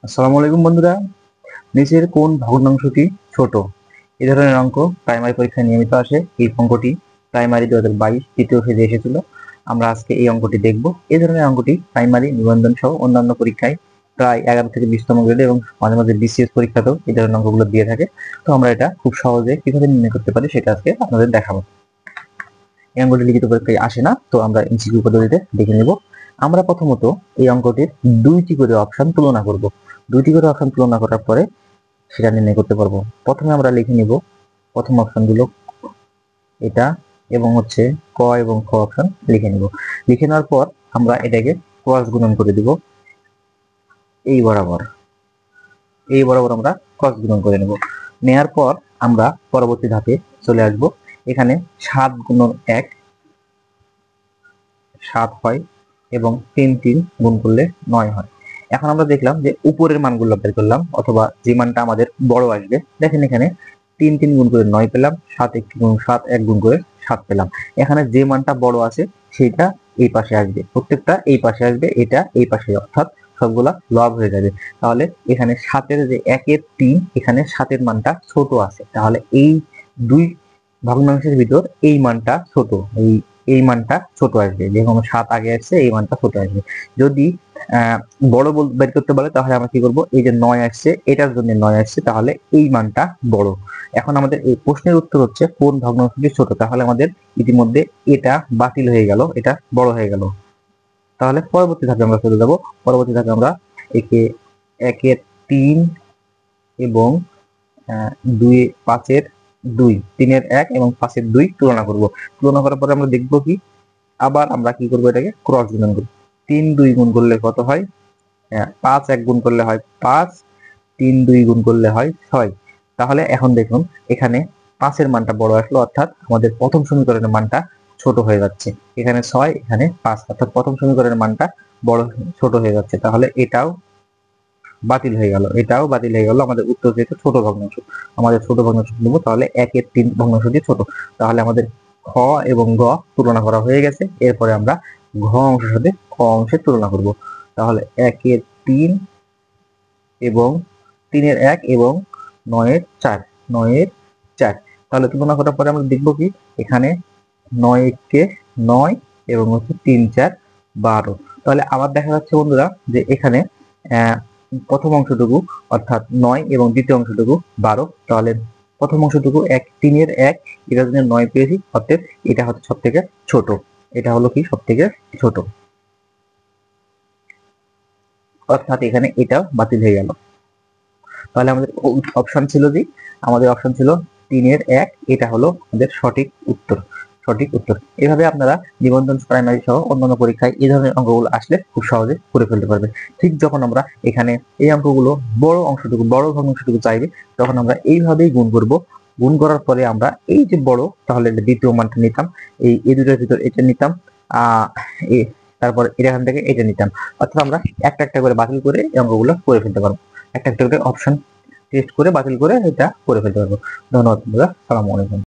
আসসালামু আলাইকুম বন্ধুরা। নিচের কোন ভগ্নাংশটি ছোট? এই ধরনের অঙ্ক প্রাইমারি পরীক্ষায় নিয়মিত আসে। এই অঙ্কটি প্রাইমারি 2022 তৃতীয় ফেজে এসেছিল। আমরা আজকে এই অঙ্কটি দেখব। এই ধরনের অঙ্কটি প্রাইমারি, নিবন্ধন সহ অন্যান্য পরীক্ষায় প্রায় 11 থেকে 20তম গ্রেডে এবং মাঝে মাঝে বিসিএস পরীক্ষাতেও এই ধরনের অঙ্কগুলো দিয়ে থাকে। তো আমরা এটা খুব সহজে কিভাবে নির্ণয় করতে পারি সেটা আজকে আপনাদের দেখাবো। এই অঙ্কটি লিখিত পরীক্ষায় আসে না, তো আমরা এমসিকিউ পদ্ধতিতে দেখে নেব। আমরা প্রথমত এই অঙ্কটির দুইটি করে অপশন তুলনা করব। দুইটি করে অপশন তুলনা করার পরে সেটা নির্ণয় করতে পারবো। প্রথমে আমরা লিখে নিব প্রথম অপশনগুলো, এটা এবং ক এবং খ অপশন লিখে নিব। লিখে নেওয়ার পর আমরা এটাকে ক্রস গুণন করে দিব। এই বরাবর আমরা ক্রস গুণন করে নেব। নেয়ার পর আমরা পরবর্তী ধাপে চলে আসব। এখানে 7 গুণন 1 7 হয় এবং 3 গুণ করলে 9 হয়। এখন আমরা দেখলাম যে উপরের মানগুলো বের করলাম, অথবা যে মানটা আমাদের বড় আসবে। দেখেন এখানে 3 গুণ করে 9 পেলাম, 7 1 গুণ করে 7 পেলাম। এখানে যে মানটা বড় আছে সেটা এই পাশে আসবে, প্রত্যেকটা এই পাশে আসবে, এটা এই পাশে, অর্থাৎ সবগুলা লব হয়ে যাবে। তাহলে এখানে 7-এর যে 1-এর 3, এখানে 7-এর মানটা ছোট আছে। তাহলে এই দুই ভগ্নাংশের ভিতর এই মানটা ছোট, এই মানটা ছোট আসবে। যেরকম 7 আগে আসছে, এই মানটা ছোট আসবে। যদি বড় বের করতে বলে তাহলে আমরা কি করব? এই যে 9 আসছে, এটার জন্য 9 আসছে, তাহলে এই মানটা বড়। এখন আমাদের এই প্রশ্নের উত্তর হচ্ছে কোন ভগ্নাংশটি ছোট। তাহলে আমাদের ইতিমধ্যে এটা বাতিল হয়ে গেল, এটা বড় হয়ে গেল। তাহলে পরবর্তী ধাপে আমরা চলে যাব। পরবর্তী ধাপে আমরা একে 1-এর 3 এবং 5-এর 2, 3-এর 1 এবং 5-এর 2 তুলনা করব। তুলনা করার পরে আমরা দেখব কি, আবার আমরা কি করব, এটাকে ক্রস গুণন করব। 3 2 গুণ করলে কত হয়? 5 1 গুণ করলে হয় 5, 3 2 গুণ করলে হয় 6। তাহলে এখন দেখুন এখানে 5-এর মানটা বড় আসলো, অর্থাৎ আমাদের প্রথম সমীকরণের মানটা ছোট হয়ে যাচ্ছে। এখানে 6, এখানে 5, অর্থাৎ প্রথম সমীকরণের মানটা ছোট হয়ে যাচ্ছে। তাহলে এটাও বাতিল হয়ে গেল, এটাও বাতিল হয়ে গেল। আমাদের উত্তর যেহেতু ছোট ভগ্নাংশ, আমাদের ছোট ভগ্নাংশ নেব। তাহলে 1-এর 3 ভগ্নাংশটি ছোট। তাহলে আমাদের খ এবং গ তুলনা করা হয়ে গেছে। এরপরে আমরা ঘ অংশের সাথে খ অংশের তুলনা করব। তাহলে 1-এর 3 এবং 3-এর 1 এবং 9-এর 4, 9-এর 4। তাহলে তুলনা করার পরে আমরা দেখব কি, এখানে 9-কে 9 এবং 3 4 12। তাহলে আবার দেখা যাচ্ছে বন্ধুরা যে এখানে প্রথম অংশটুকু অর্থাৎ 9 এবং দ্বিতীয় অংশটুকু 12। তাহলে প্রথম অংশটুকু 3-এর 1, এটার জন্য 9 পেয়েছি, অর্থাৎ এটা হচ্ছে সব থেকে ছোট। এটা হলো কি সব থেকে ছোট, অর্থাৎ এখানে এটাও বাতিল হয়ে গেল। তাহলে আমাদের অপশন ছিল যে, আমাদের অপশন ছিল 3-এর 1, এটা হলো আমাদের সঠিক উত্তর। সঠিক উত্তর। এভাবে আপনারা নিবন্ধন, প্রাইমারি সহ অন্যান্য পরীক্ষায় এই ধরনের অঙ্কগুলো আসলে খুব সহজে করে ফেলতে পারবেন। ঠিক যখন আমরা এখানে এই অঙ্কগুলো বড় ভগ্নাংশটুকু চাইবে, তখন আমরা এইভাবেই গুণ করব। গুণ করার পরে আমরা এই যে বড়, তাহলে দ্বিতীয় মানটা নিতাম, এই দুটোর ভিতর এটা নিতাম, তারপর এখান থেকে এটা নিতাম। অর্থাৎ আমরা একটা একটা করে বাতিল করে এই অঙ্কগুলো করে ফেলতে পারবো। একটা একটা করে অপশন টেস্ট করে বাতিল করে এটা করে ফেলতে পারবো। ধন্যবাদ বন্ধুরা, আসসালামু আলাইকুম।